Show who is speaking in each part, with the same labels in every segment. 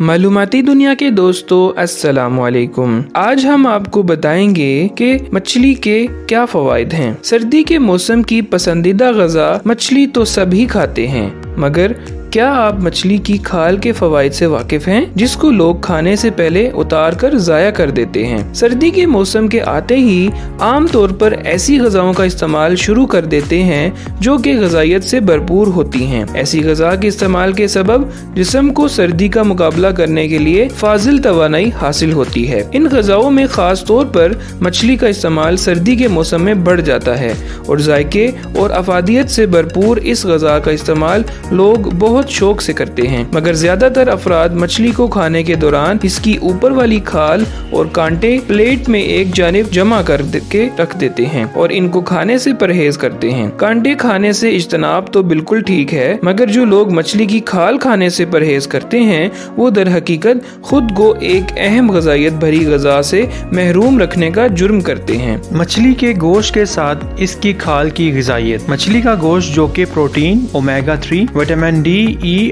Speaker 1: मालूमाती दुनिया के दोस्तों अस्सलामुअलैकुम। आज हम आपको बताएंगे कि मछली के क्या फवायद हैं। सर्दी के मौसम की पसंदीदा ग़िज़ा मछली तो सभी खाते हैं, मगर क्या आप मछली की खाल के फवायद से वाकिफ हैं, जिसको लोग खाने से पहले उतार कर ज़ाया कर देते हैं। सर्दी के मौसम के आते ही आम तौर पर ऐसी ग़िज़ाओं का इस्तेमाल शुरू कर देते हैं जो कि ग़िज़ाइयत से भरपूर होती हैं। ऐसी ग़िज़ा के इस्तेमाल के सबब जिस्म को सर्दी का मुकाबला करने के लिए फाजिल तवानाई हासिल होती है। इन ग़िज़ाओं में खास तौर पर मछली का इस्तेमाल सर्दी के मौसम में बढ़ जाता है और जायके और अफादियत से भरपूर इस ग़िज़ा का इस्तेमाल लोग बहुत शौक से करते हैं, मगर ज्यादातर अफराद मछली को खाने के दौरान इसकी ऊपर वाली खाल और कांटे प्लेट में एक जानिब जमा कर के रख देते हैं और इनको खाने से परहेज करते हैं। कांटे खाने से इज्तनाब तो बिल्कुल ठीक है, मगर जो लोग मछली की खाल खाने से परहेज करते हैं वो दर हकीकत खुद को एक अहम ग़िज़ाइयत भरी ग़िज़ा से महरूम रखने का जुर्म करते हैं।
Speaker 2: मछली के गोश्त के साथ इसकी खाल की ग़िज़ाइयत। मछली का गोश्त जो कि protein, omega 3, vitamin D,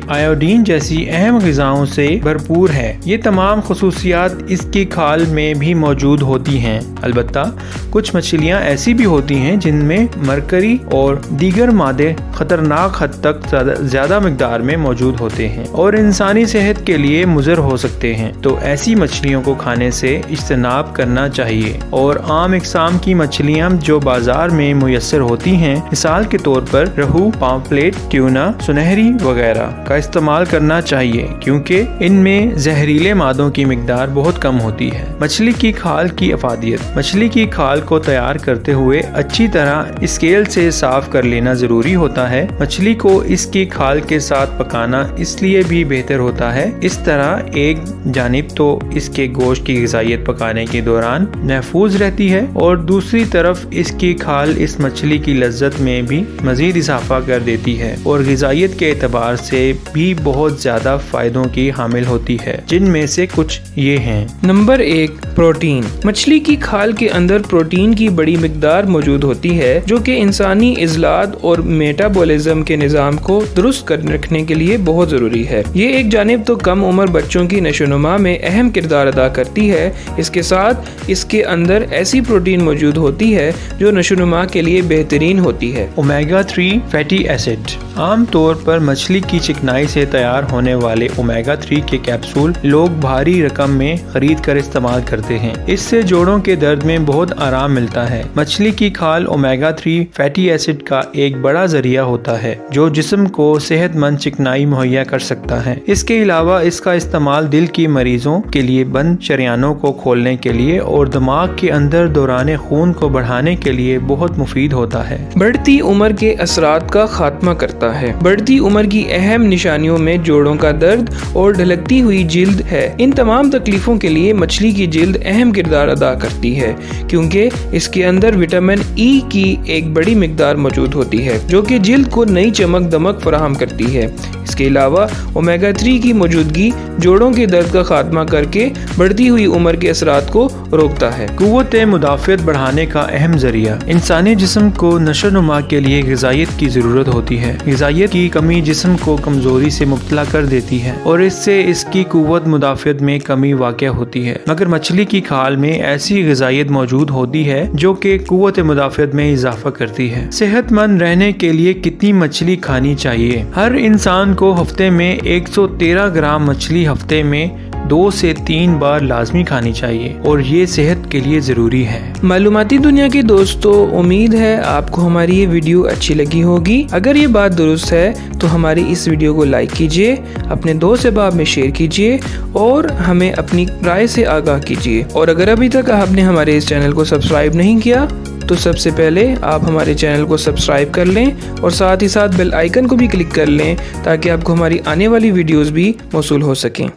Speaker 2: iodine जैसी अहम ग़िज़ाओं से भरपूर है। ये तमाम खुसूसियात इसकी खाल में भी मौजूद होती हैं। अलबत्ता कुछ मछलियाँ ऐसी भी होती हैं जिनमें मरकरी और दीगर मादे खतरनाक हद तक ज़्यादा मिकदार में मौजूद होते हैं और इंसानी सेहत के लिए मुज़र हो सकते हैं, तो ऐसी मछलियों को खाने से इज्तनाब करना चाहिए। और आम इकसाम की मछलियाँ जो बाजार में मुयस्सर होती हैं, मिसाल के तौर पर रहू, पापलेट, ट्यूना, सुनहरी वगैरह का इस्तेमाल करना चाहिए, क्योंकि इनमें जहरीले मादों की मिकदार बहुत कम होती है। मछली की खाल की अफादियत। मछली की खाल को तैयार करते हुए अच्छी तरह स्केल से साफ कर लेना जरूरी होता है। मछली को इसकी खाल के साथ पकाना इसलिए भी बेहतर होता है, इस तरह एक जानिब तो इसके गोश्त की ग़िज़ाइयत पकाने के दौरान महफूज रहती है और दूसरी तरफ इसकी खाल इस मछली की लज्जत में भी मजीद इजाफा कर देती है और ग़िज़ाइयत के एतबार से भी बहुत ज्यादा फायदों की हामिल होती है, जिनमें से कुछ ये हैं।
Speaker 1: Number 1, protein. मछली की खाल के अंदर प्रोटीन की बड़ी मिकदार मौजूद होती है, जो कि इंसानी इज़्लात और मेटाबॉलिज्म के निज़ाम को दुरुस्त कर रखने के लिए बहुत जरूरी है। ये एक जानिब तो कम उम्र बच्चों की नशोनुमा में अहम किरदार अदा करती है, इसके साथ इसके अंदर ऐसी प्रोटीन मौजूद होती है जो नशोनुमा के लिए बेहतरीन होती है।
Speaker 2: Omega 3 fatty acid. आम तौर पर मछली की चिकनाई से तैयार होने वाले ओमेगा 3 के कैप्सूल लोग भारी रकम में खरीद कर इस्तेमाल करते हैं। इससे जोड़ों के दर्द में बहुत आराम मिलता है। मछली की खाल ओमेगा 3 फैटी एसिड का एक बड़ा जरिया होता है जो जिस्म को सेहतमंद चिकनाई मुहैया कर सकता है। इसके अलावा इसका इस्तेमाल दिल की मरीजों के लिए बंद शरियानों को खोलने के लिए और दिमाग के अंदर दौरान खून को बढ़ाने के लिए बहुत मुफीद होता है।
Speaker 1: बढ़ती उम्र के असरात का खात्मा करता है। बढ़ती उम्र की अहम निशानियों में जोड़ों का दर्द और ढलकती हुई जिल्द है। इन तमाम तकलीफों के लिए मछली की जिल्द अहम किरदार अदा करती है, क्योंकि इसके अंदर विटामिन ई की एक बड़ी मिकदार मौजूद होती है जो कि जिल्द को नई चमक दमक फराहम करती है। इसके अलावा ओमेगा 3 की मौजूदगी जोड़ों के दर्द का खात्मा करके बढ़ती हुई उम्र के असरात को रोकता है।
Speaker 2: कुव्वत मुदाफ़ियत बढ़ाने का अहम जरिया। इंसानी जिस्म को नशोनुमा के लिए ग़िज़ाइयत की ज़रूरत होती है। ग़िज़ाइयत की कमी जिस्म को कमजोरी से मुब्तला कर देती है और इससे इसकी कुव्वत मुदाफ़ियत में कमी वाक़या होती है, मगर मछली की खाल में ऐसी ग़िज़ाइयत मौजूद होती है जो कि कुव्वत मुदाफ़ियत में इजाफा करती है। सेहतमंद रहने के लिए कितनी मछली खानी चाहिए? हर इंसान को हफ्ते में 113 ग्राम मछली हफ्ते में 2 से 3 बार लाजमी खानी चाहिए और ये सेहत के लिए ज़रूरी है।
Speaker 1: मालूमाती दुनिया के दोस्तों, उम्मीद है आपको हमारी ये वीडियो अच्छी लगी होगी। अगर ये बात दुरुस्त है तो हमारी इस वीडियो को लाइक कीजिए, अपने दोस्त अहबाब में शेयर कीजिए और हमें अपनी राय से आगाह कीजिए। और अगर अभी तक आपने हमारे इस चैनल को सब्सक्राइब नहीं किया तो सबसे पहले आप हमारे चैनल को सब्सक्राइब कर लें और साथ ही साथ बेल आइकन को भी क्लिक कर लें ताकि आपको हमारी आने वाली वीडियोस भी मौसूल हो सकें।